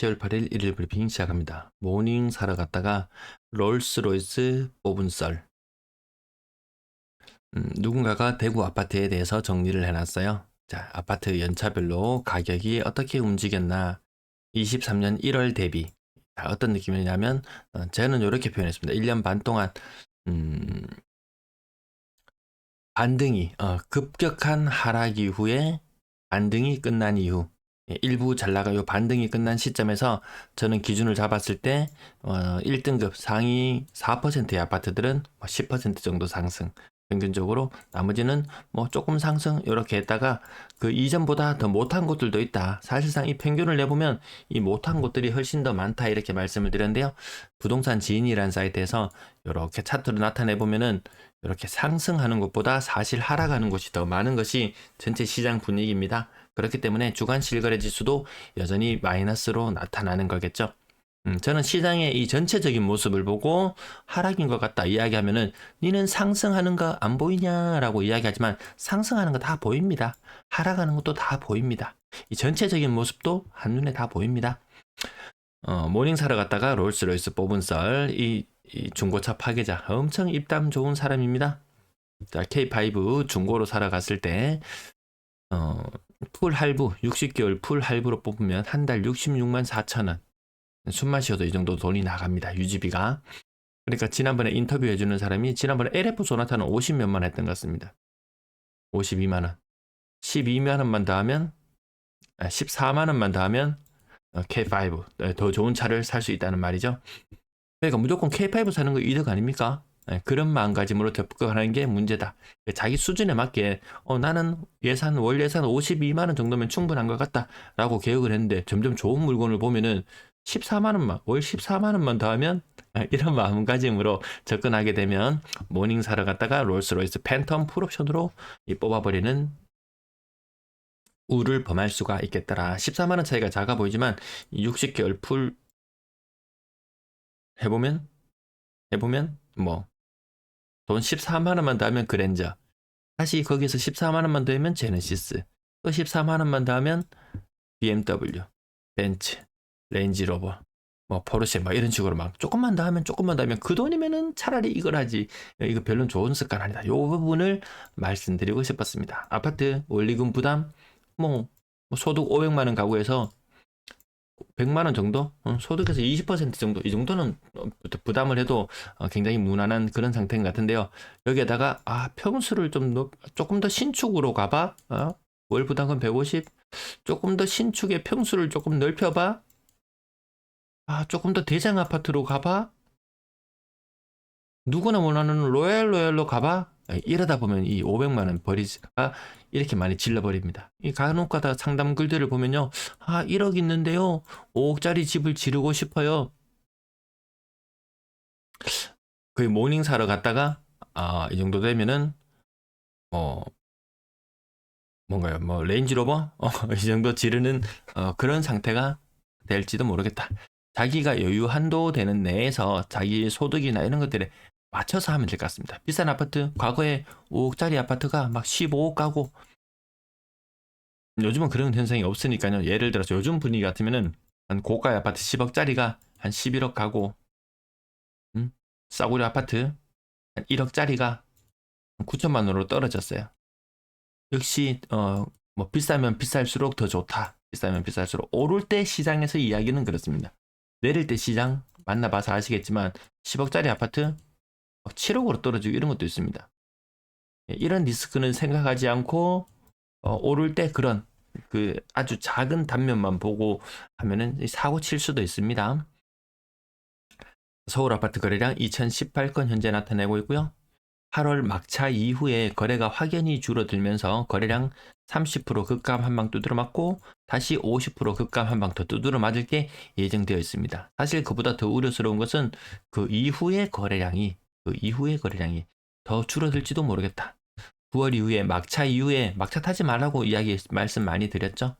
10월 8일 일일 브리핑 시작합니다. 모닝 사러 갔다가 롤스로이스 뽑은 썰. 누군가가 대구 아파트에 대해서 정리를 해놨어요. 자, 아파트 연차별로 가격이 어떻게 움직였나. 23년 1월 대비. 자, 어떤 느낌이냐면 저는 이렇게 표현했습니다. 1년 반 동안 반등이 급격한 하락 이후에 반등이 끝난 이후 일부 잘 나가요. 반등이 끝난 시점에서 저는 기준을 잡았을 때 1등급 상위 4%의 아파트들은 10% 정도 상승, 평균적으로 나머지는 뭐 조금 상승 이렇게 했다가 그 이전보다 더 못한 곳들도 있다. 사실상 이 평균을 내보면 이 못한 곳들이 훨씬 더 많다 이렇게 말씀을 드렸는데요. 부동산 지인이라는 사이트에서 이렇게 차트로 나타내 보면은 이렇게 상승하는 것보다 사실 하락하는 곳이 더 많은 것이 전체 시장 분위기입니다. 그렇기 때문에 주간 실거래 지수도 여전히 마이너스로 나타나는 거겠죠. 저는 시장의 이 전체적인 모습을 보고 하락인 것 같다 이야기하면은 니는 상승하는 거 안 보이냐라고 이야기하지만 상승하는 거 다 보입니다. 하락하는 것도 다 보입니다. 이 전체적인 모습도 한눈에 다 보입니다. 모닝 사러 갔다가 롤스로이스 뽑은 썰, 이 중고차 파괴자 엄청 입담 좋은 사람입니다. 자, K5 중고로 사러 갔을 때 풀 할부 60개월 풀 할부로 뽑으면 한 달 66만 4천 원. 숨만 쉬어도 이 정도 돈이 나갑니다. 유지비가. 그러니까 지난번에 인터뷰 해주는 사람이 지난번에 LF 소나타는 50몇만 했던 것 같습니다. 52만 원. 12만 원만 더하면 14만 원만 더하면 K5 더 좋은 차를 살 수 있다는 말이죠. 그러니까 무조건 K5 사는 거 이득 아닙니까? 그런 마음가짐으로 접근하는 게 문제다. 자기 수준에 맞게 나는 월 예산 52만 원 정도면 충분한 것 같다 라고 계획을 했는데 점점 좋은 물건을 보면은 14만 원만 월 14만 원만 더하면 이런 마음가짐으로 접근하게 되면 모닝 사러 갔다가 롤스로이스 팬텀 풀옵션으로 뽑아버리는 우를 범할 수가 있겠더라. 14만 원 차이가 작아 보이지만 60개월 풀 해보면 뭐 돈 14만 원만 더하면 그랜저, 다시 거기서 14만 원만 더하면 제네시스, 또 14만 원만 더하면 BMW, 벤츠, 레인지로버, 뭐 포르쉐 뭐 이런 식으로 막 조금만 더하면 그 돈이면은 차라리 이걸 하지. 이거 별로 좋은 습관 아니다. 요 부분을 말씀드리고 싶었습니다. 아파트 원리금 부담 뭐 소득 500만 원 가구에서 100만 원 정도? 소득에서 20% 정도, 이 정도는 부담을 해도 굉장히 무난한 그런 상태인 것 같은데요. 여기에다가 평수를 조금 더 신축으로 가봐. 월 부담금 150. 조금 더 신축의 평수를 조금 넓혀봐. 조금 더 대장 아파트로 가봐. 누구나 원하는 로얄로 가봐. 이러다 보면 이 500만 원 버리가 이렇게 많이 질러버립니다. 이 간혹가다 상담 글들을 보면요. 1억 있는데요. 5억짜리 집을 지르고 싶어요. 거의 모닝 사러 갔다가 이 정도 되면은 뭔가요? 뭐 레인지로버 이 정도 지르는 그런 상태가 될지도 모르겠다. 자기가 여유 한도 되는 내에서 자기 소득이나 이런 것들에 맞춰서 하면 될 것 같습니다. 비싼 아파트, 과거에 5억짜리 아파트가 막 15억 가고, 요즘은 그런 현상이 없으니까요. 예를 들어서 요즘 분위기 같으면은 한 고가 아파트 10억짜리가 한 11억 가고, 싸구려 아파트 한 1억짜리가 9천만 원으로 떨어졌어요. 역시 뭐 비싸면 비쌀수록 더 좋다. 비싸면 비쌀수록 오를 때 시장에서 이야기는 그렇습니다. 내릴 때 시장 만나봐서 아시겠지만 10억짜리 아파트 7억으로 떨어지고 이런 것도 있습니다. 이런 리스크는 생각하지 않고 오를 때 그런 그 아주 작은 단면만 보고 하면은 사고 칠 수도 있습니다. 서울 아파트 거래량 2018건 현재 나타내고 있고요. 8월 막차 이후에 거래가 확연히 줄어들면서 거래량 30% 급감 한 방 두드려 맞고 다시 50% 급감 한 방 더 두드려 맞을 게 예정되어 있습니다. 사실 그보다 더 우려스러운 것은 그 이후의 거래량이 더 줄어들지도 모르겠다. 9월 이후에 막차 타지 말라고 말씀 많이 드렸죠.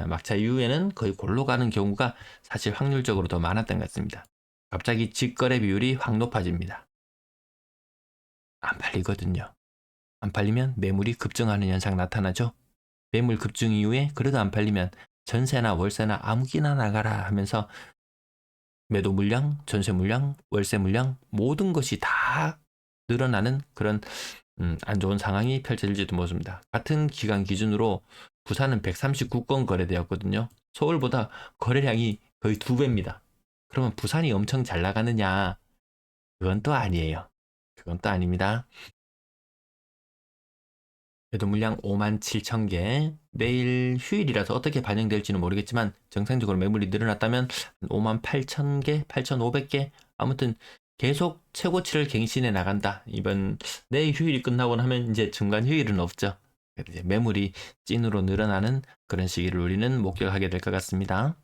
막차 이후에는 거의 골로 가는 경우가 사실 확률적으로 더 많았던 것 같습니다. 갑자기 직거래 비율이 확 높아집니다. 안 팔리거든요. 안 팔리면 매물이 급증하는 현상 나타나죠. 매물 급증 이후에 그래도 안 팔리면 전세나 월세나 아무기나 나가라 하면서 매도 물량, 전세 물량, 월세 물량 모든 것이 다 늘어나는 그런 안 좋은 상황이 펼쳐질지도 모릅니다. 같은 기간 기준으로 부산은 139건 거래되었거든요. 서울보다 거래량이 거의 2배입니다. 그러면 부산이 엄청 잘 나가느냐? 그건 또 아니에요. 그건 또 아닙니다. 매도 물량 5만 7천 개. 매일 휴일이라서 어떻게 반영될지는 모르겠지만 정상적으로 매물이 늘어났다면 5만 8천 개, 8,500개. 아무튼 계속 최고치를 갱신해 나간다. 이번 내일 휴일이 끝나고 나면 이제 중간 휴일은 없죠. 이제 매물이 찐으로 늘어나는 그런 시기를 우리는 목격하게 될 것 같습니다.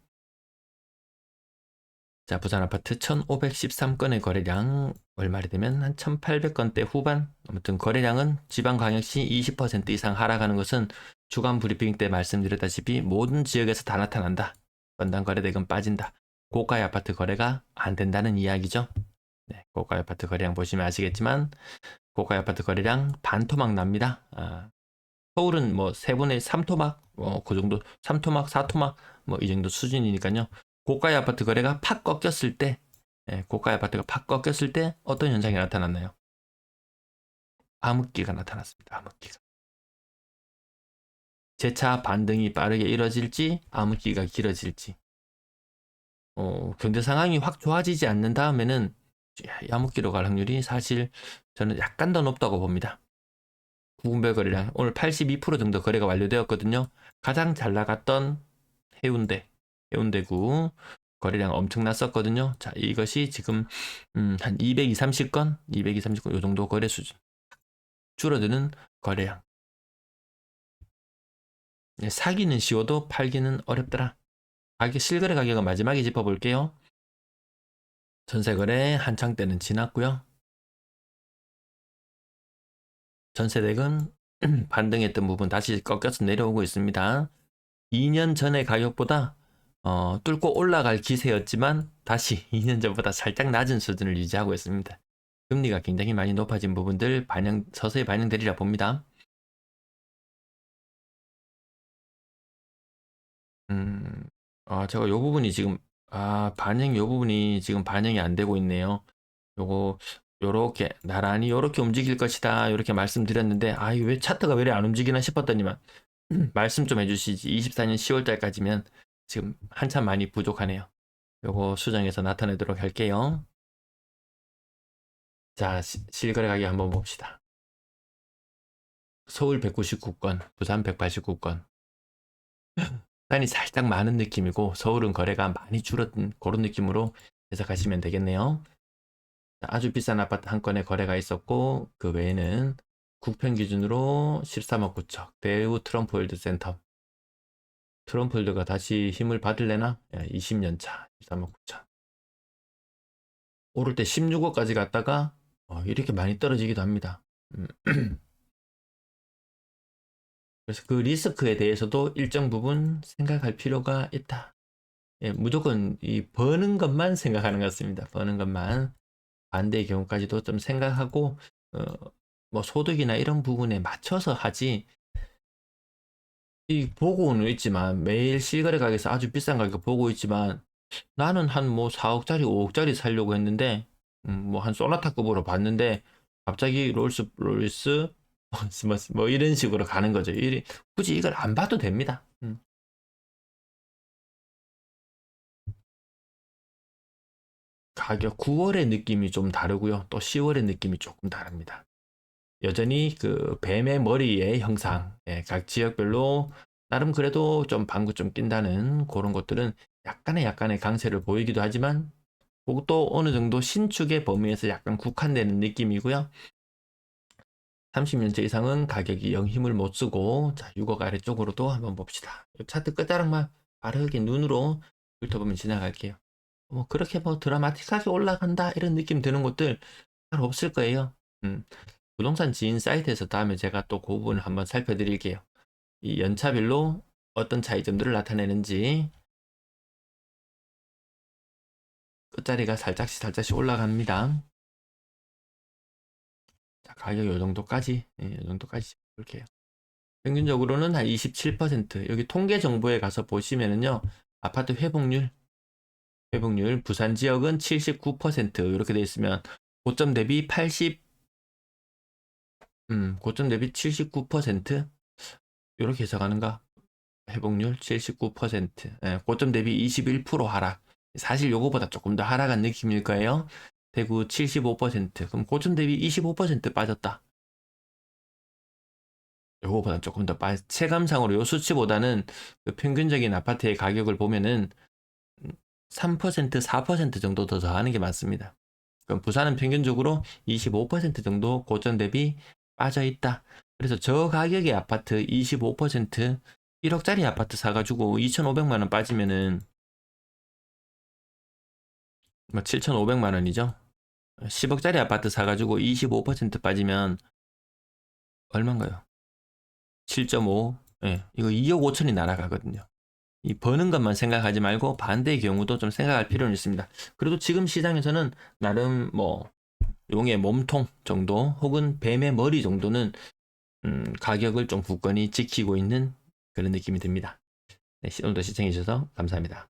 자, 부산 아파트 1513건의 거래량, 월말이 되면 한 1800건대 후반. 아무튼 거래량은 지방광역시 20% 이상 하락하는 것은 주간 브리핑 때 말씀드렸다시피 모든 지역에서 다 나타난다. 건당 거래대금 빠진다. 고가의 아파트 거래가 안 된다는 이야기죠. 네, 고가의 아파트 거래량 보시면 아시겠지만 고가의 아파트 거래량 반토막 납니다. 서울은 뭐 세분의 3토막, 그 정도, 3토막, 4토막, 뭐 이 정도 수준이니까요. 고가의 아파트 거래가 팍 꺾였을 때, 고가의 아파트가 팍 꺾였을 때 어떤 현상이 나타났나요? 암흑기가 나타났습니다. 암흑기가. 재차 반등이 빠르게 이뤄질지, 암흑기가 길어질지. 경제 상황이 확 좋아지지 않는 다음에는 암흑기로 갈 확률이 사실 저는 약간 더 높다고 봅니다. 구분별 거래량 오늘 82% 정도 거래가 완료되었거든요. 가장 잘 나갔던 해운대구 거래량 엄청났었거든요. 자, 이것이 지금 한 220, 30건, 220, 30건 요 정도 거래 수준. 줄어드는 거래량. 사기는 쉬워도 팔기는 어렵더라. 가격 실거래 가격은 마지막에 짚어볼게요. 전세 거래 한창 때는 지났고요. 전세대금 반등했던 부분 다시 꺾여서 내려오고 있습니다. 2년 전의 가격보다 뚫고 올라갈 기세였지만 다시 2년 전보다 살짝 낮은 수준을 유지하고 있습니다. 금리가 굉장히 많이 높아진 부분들 서서히 반영되리라 봅니다. 제가 요 부분이 지금 요 부분이 지금 반영이 안 되고 있네요. 요거 요렇게 나란히 요렇게 움직일 것이다 요렇게 말씀드렸는데 이거 왜 차트가 왜 이래 안 움직이나 싶었더니만 말씀 좀 해주시지. 24년 10월 달까지면 지금 한참 많이 부족하네요. 요거 수정해서 나타내도록 할게요. 자, 실거래 가격 한번 봅시다. 서울 199건, 부산 189건. 부산이 살짝 많은 느낌이고 서울은 거래가 많이 줄어든 그런 느낌으로 해석하시면 되겠네요. 아주 비싼 아파트 한 건의 거래가 있었고 그 외에는 국평 기준으로 13억 9천 대우 트럼프월드 센터. 트럼프월드가 다시 힘을 받을래나? 20년 차 13억 9천. 오를 때 16억까지 갔다가 이렇게 많이 떨어지기도 합니다. 그래서 그 리스크에 대해서도 일정 부분 생각할 필요가 있다. 무조건 이 버는 것만 생각하는 것 같습니다. 버는 것만. 반대의 경우까지도 좀 생각하고, 어, 뭐 소득이나 이런 부분에 맞춰서 하지. 이 보고는 있지만 매일 실거래 가격에서 아주 비싼 가격 보고 있지만 나는 한 뭐 4억짜리, 5억짜리 살려고 했는데, 뭐 한 소나타급으로 봤는데 갑자기 롤스 뭐 이런 식으로 가는 거죠. 굳이 이걸 안 봐도 됩니다. 가격 9월의 느낌이 좀 다르고요. 또 10월의 느낌이 조금 다릅니다. 여전히 그 뱀의 머리의 형상, 각 지역별로 나름 그래도 좀 방구 좀 낀다는 그런 것들은 약간의 강세를 보이기도 하지만 그것도 어느 정도 신축의 범위에서 약간 국한되는 느낌이고요. 30년째 이상은 가격이 영 힘을 못 쓰고, 자, 6억 아래쪽으로도 한번 봅시다. 이 차트 끝자락만 빠르게 눈으로 훑어보면 지나갈게요. 뭐 그렇게 뭐 드라마틱하게 올라간다 이런 느낌 드는 곳들 잘 없을 거예요. 부동산 지인 사이트에서 다음에 제가 또 그 부분을 한번 살펴드릴게요. 이 연차별로 어떤 차이점들을 나타내는지. 끝자리가 살짝씩 올라갑니다. 자, 가격 요 정도까지, 요 정도까지 볼게요. 평균적으로는 한 27%. 여기 통계 정보에 가서 보시면은요. 아파트 회복률 부산 지역은 79% 이렇게 돼 있으면 고점 대비 80 고점 대비 79% 이렇게 해석하는가? 회복률 79%. 예, 고점 대비 21% 하락. 사실 요거보다 조금 더 하락한 느낌일 거예요. 대구 75%. 그럼 고점 대비 25% 빠졌다. 요거보다 조금 더 체감상으로 요 수치보다는 그 평균적인 아파트의 가격을 보면은 3%, 4% 정도 더 더하는 게 맞습니다. 그럼 부산은 평균적으로 25% 정도 고점 대비 빠져 있다. 그래서 저 가격의 아파트 25% 1억짜리 아파트 사가지고 2,500만 원 빠지면은 뭐 7,500만 원이죠. 10억짜리 아파트 사가지고 25% 빠지면 얼마인가요? 7.5. 예, 이거 2억 5천이 날아가거든요. 이 버는 것만 생각하지 말고 반대의 경우도 좀 생각할 필요는 있습니다. 그래도 지금 시장에서는 나름 뭐 용의 몸통 정도 혹은 뱀의 머리 정도는 가격을 좀 굳건히 지키고 있는 그런 느낌이 듭니다. 네, 오늘도 시청해 주셔서 감사합니다.